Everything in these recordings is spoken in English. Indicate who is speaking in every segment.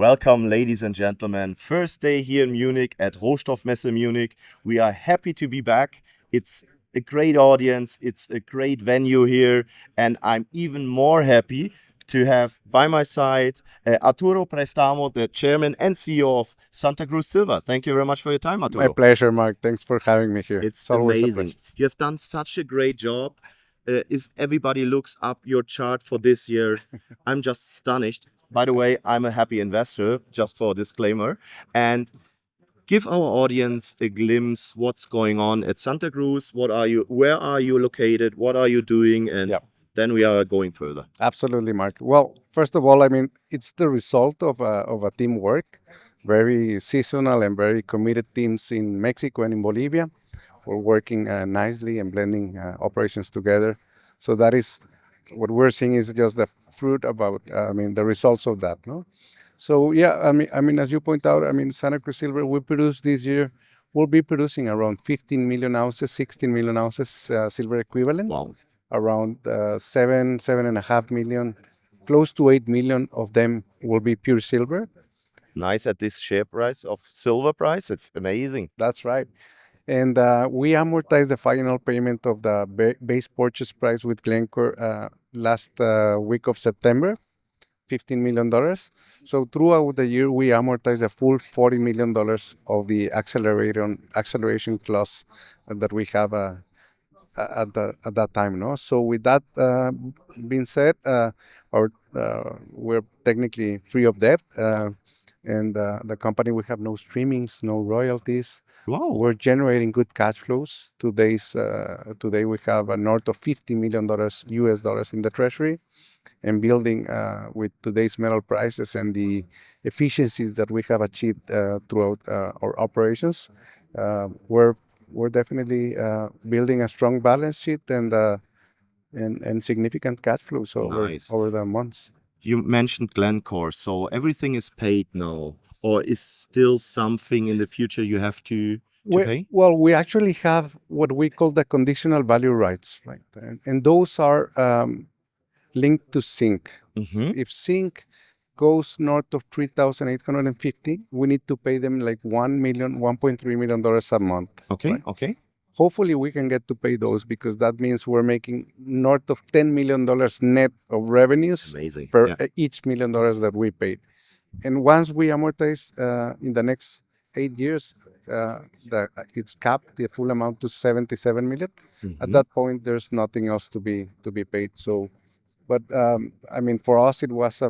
Speaker 1: Welcome, ladies and gentlemen. First day here in Munich at Rohstoffmesse Munich. We are happy to be back. It's a great audience. It's a great venue here. And I'm even more happy to have by my side Arturo Prestamo, the chairman and CEO of Santacruz Silver. Thank you very much for your time, Arturo.
Speaker 2: My pleasure, Mark. Thanks for having me here.
Speaker 1: It's
Speaker 2: always
Speaker 1: amazing. You have done such a great job. If everybody looks up your chart for this year, I'm just astonished. By the way, I'm a happy investor, just for a disclaimer. And give our audience a glimpse what's going on at Santacruz. Where are you located? What are you doing? And then we are going further.
Speaker 2: Absolutely, Mark. Well, first of all, it's the result of a teamwork, very seasonal and very committed teams in Mexico and in Bolivia. We're working nicely and blending operations together. So that is what we're seeing is just the fruit about, the results of that, no? So yeah, as you point out, Santacruz Silver, we produce this year, we'll be producing around 15 million ounces, 16 million ounces silver equivalent.
Speaker 1: Wow.
Speaker 2: Around 7.5 million, close to 8 million of them will be pure silver.
Speaker 1: Nice at this share price of silver price. It's amazing.
Speaker 2: That's right. And we amortize the final payment of the base purchase price with Glencore last week of September, $15 million. So throughout the year, we amortize the full $40 million of the acceleration clause that we have at that time. No? So with that being said, we're technically free of debt. And the company, we have no streamings, no royalties.
Speaker 1: Wow.
Speaker 2: We're generating good cash flows. Today we have north of $50 million US dollars in the treasury, and building with today's metal prices and the efficiencies that we have achieved throughout our operations, we're definitely building a strong balance sheet and significant cash flows over the months.
Speaker 1: You mentioned Glencore, so everything is paid now, or is still something in the future you have to pay?
Speaker 2: Well, we actually have what we call the conditional value rights, right? And those are linked to zinc.
Speaker 1: Mm-hmm.
Speaker 2: If zinc goes north of 3,850, we need to pay them like $1.3 million a month.
Speaker 1: Okay,
Speaker 2: right?
Speaker 1: okay.
Speaker 2: Hopefully we can get to pay those, because that means we're making north of $10 million net of revenues.
Speaker 1: Amazing.
Speaker 2: Per each $1 million that we paid. And once we amortize in the next 8 years, it's capped, the full amount to 77 million.
Speaker 1: Mm-hmm.
Speaker 2: At that point, there's nothing else to be paid. So, but for us, it was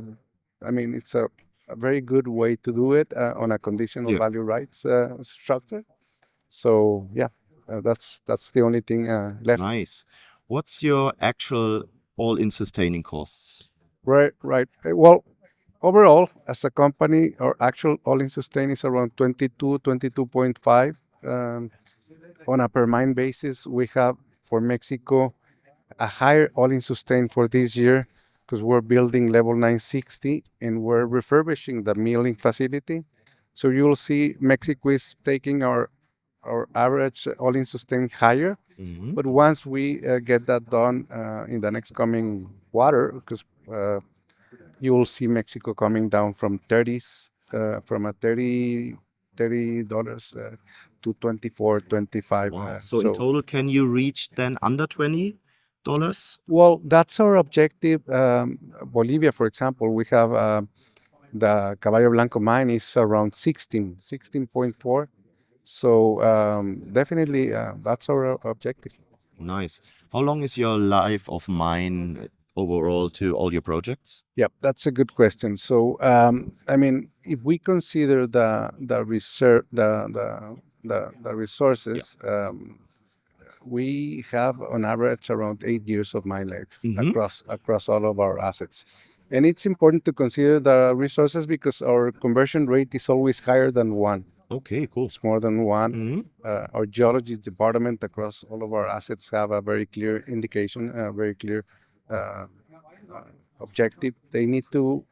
Speaker 2: it's a very good way to do it on a conditional value rights structure. So yeah. That's the only thing left.
Speaker 1: Nice. What's your actual all-in sustaining costs?
Speaker 2: Right. Well, overall, as a company, our actual all-in sustain is around 22.5. On a per mine basis, we have for Mexico a higher all-in sustain for this year, because we're building level 960 and we're refurbishing the milling facility. So you will see Mexico is taking our average all-in sustain higher.
Speaker 1: Mm-hmm.
Speaker 2: But once we get that done in the next coming quarter, because you will see Mexico coming down from 30s, from a $30 to 24, 25.
Speaker 1: Wow. So in total, can you reach then under $20?
Speaker 2: Well, that's our objective. Bolivia, for example, we have the Caballo Blanco mine is around 16.4. So definitely that's our objective.
Speaker 1: Nice. How long is your life of mine overall to all your projects?
Speaker 2: Yeah, that's a good question. So if we consider the resources, we have on average around 8 years of mine life across all of our assets. And it's important to consider the resources because our conversion rate is always higher than 1.
Speaker 1: Okay, cool.
Speaker 2: It's more than 1.
Speaker 1: Mm-hmm.
Speaker 2: Our geology department across all of our assets have a very clear indication, a very clear objective. They need to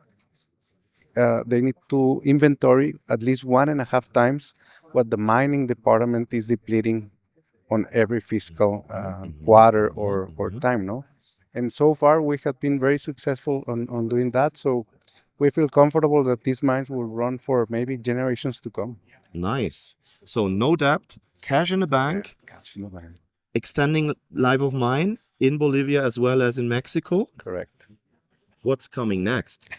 Speaker 2: inventory at least 1.5 times what the mining department is depleting on every fiscal quarter or time, no? And so far we have been very successful on doing that. So we feel comfortable that these mines will run for maybe generations to come.
Speaker 1: Nice. So no debt, cash in the bank,
Speaker 2: Catch the mine.
Speaker 1: extending life of mine in Bolivia as well as in Mexico.
Speaker 2: Correct.
Speaker 1: What's coming next?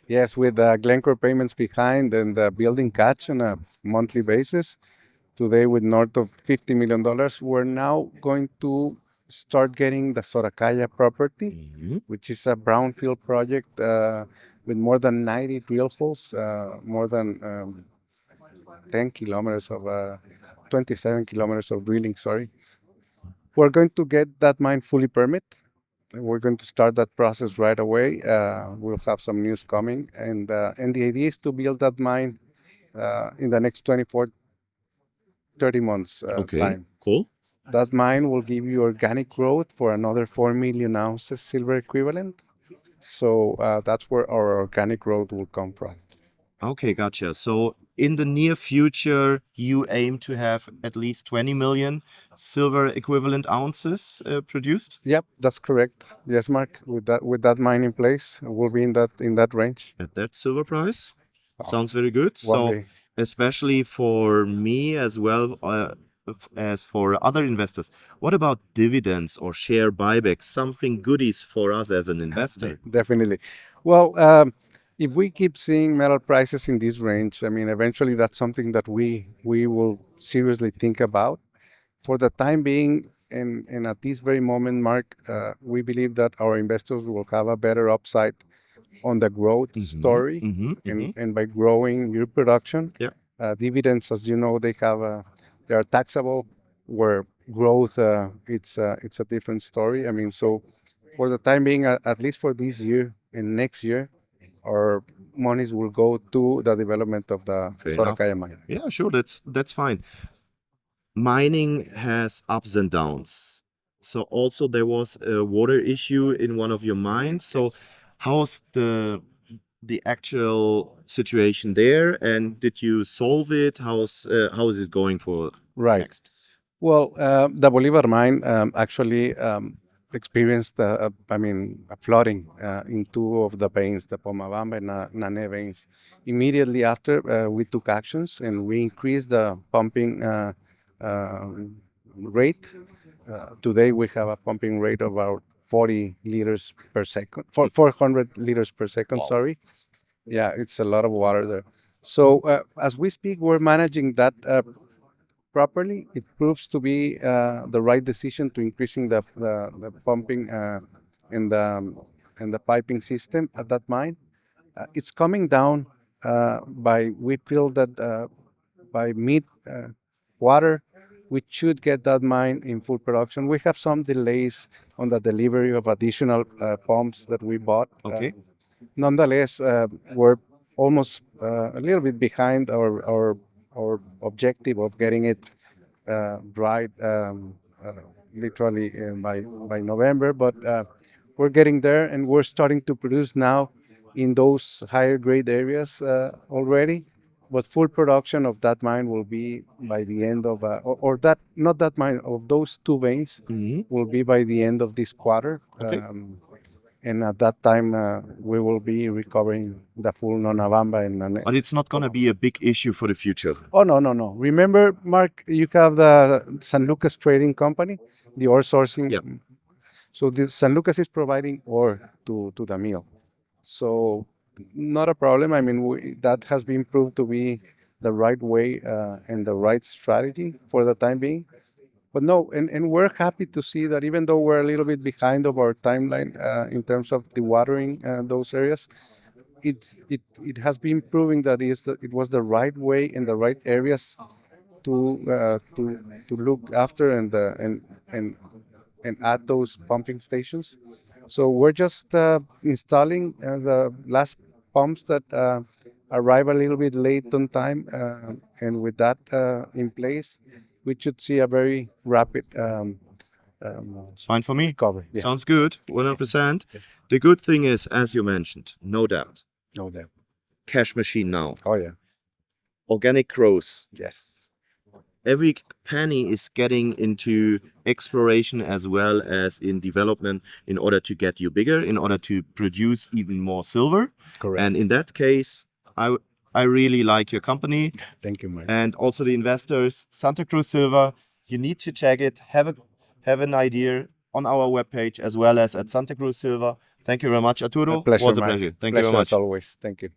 Speaker 2: Yes, with Glencore payments behind and building catch on a monthly basis, today with north of $50 million, we're now going to start getting the Soracaya property,
Speaker 1: Mhm.
Speaker 2: which is a brownfield project with more than 90 drill holes, more than 10 kilometers of, 27 kilometers of drilling, sorry. We're going to get that mine fully permit. We're going to start that process right away. We'll have some news coming, and the idea is to build that mine in the next 24, 30 months
Speaker 1: Okay,
Speaker 2: time.
Speaker 1: cool.
Speaker 2: That mine will give you organic growth for another 4 million ounces silver equivalent. So that's where our organic growth will come from.
Speaker 1: Okay, gotcha. So in the near future, you aim to have at least 20 million silver equivalent ounces produced
Speaker 2: Yep, that's correct. Yes, Mark. With that mine in place, we'll be in that range.
Speaker 1: at that silver price.
Speaker 2: Oh,
Speaker 1: Sounds very good.
Speaker 2: one
Speaker 1: So
Speaker 2: day.
Speaker 1: especially for me as well as for other investors, what about dividends or share buybacks? Something goodies for us as an investor.
Speaker 2: Definitely. Well, if we keep seeing metal prices in this range, I mean, eventually that's something that we will seriously think about. For the time being, and at this very moment, Mark, we believe that our investors will have a better upside on the growth story, and by growing your production,
Speaker 1: Yeah.
Speaker 2: dividends, as you know, they are taxable. Where growth, it's a different story. I mean, so for the time being, at least for this year and next year, our monies will go to the development of the
Speaker 1: Fair enough.
Speaker 2: Soracaya mine.
Speaker 1: Yeah, sure. That's fine. Mining has ups and downs. So also there was a water issue in one of your mines. So how's the actual situation there, and did you solve it? How is it going for
Speaker 2: Right.
Speaker 1: next?
Speaker 2: Well, the Bolivar mine actually experienced, a flooding in two of the veins, the Pomabamba and Nane veins. Immediately after, we took actions and we increased the pumping uh, rate. Today, we have a pumping rate of about 40 liters per second, 400 liters per second,
Speaker 1: Wow.
Speaker 2: sorry. Yeah, it's a lot of water there. So, as we speak, we're managing that properly. It proves to be the right decision to increasing the pumping and the piping system at that mine. It's coming down we feel that by mid water, we should get that mine in full production. We have some delays on the delivery of additional pumps that we bought.
Speaker 1: Okay.
Speaker 2: Nonetheless, we're almost a little bit behind our objective of getting it dried literally by November, but we're getting there, and we're starting to produce now in those higher grade areas already. But full production of that mine will be by the end of, or that not that mine, of those two veins will be by the end of this quarter.
Speaker 1: Okay.
Speaker 2: And at that time, we will be recovering the full Nonabamba and.
Speaker 1: But it's not gonna be a big issue for the future.
Speaker 2: Oh, no, no, no. Remember, Mark, you have the San Lucas Trading Company, the ore sourcing.
Speaker 1: Yep.
Speaker 2: So this San Lucas is providing ore to the mill. So not a problem. I mean, that has been proved to be the right way and the right strategy for the time being. But no, and we're happy to see that even though we're a little bit behind of our timeline in terms of dewatering those areas, it has been proving that it was the right way in the right areas to look after and add those pumping stations. So we're just installing the last pumps that arrive a little bit late on time, and with that in place, we should see a very rapid
Speaker 1: It's fine for me.
Speaker 2: recovery. Yeah,
Speaker 1: Sounds good. 100%.
Speaker 2: yes.
Speaker 1: The good thing is, as you mentioned, no doubt.
Speaker 2: No doubt.
Speaker 1: Cash machine now.
Speaker 2: Oh yeah.
Speaker 1: Organic growth.
Speaker 2: Yes.
Speaker 1: Every penny is getting into exploration as well as in development in order to get you bigger, in order to produce even more silver.
Speaker 2: Correct.
Speaker 1: And in that case, I really like your company.
Speaker 2: Thank you, Mark.
Speaker 1: And also the investors, Santacruz Silver. You need to check it. Have an idea on our webpage as well as at Santacruz Silver. Thank you very much, Arturo.
Speaker 2: A pleasure,
Speaker 1: Was a
Speaker 2: Mark.
Speaker 1: pleasure. Thank you very
Speaker 2: Pleasure
Speaker 1: much.
Speaker 2: as always. Thank you.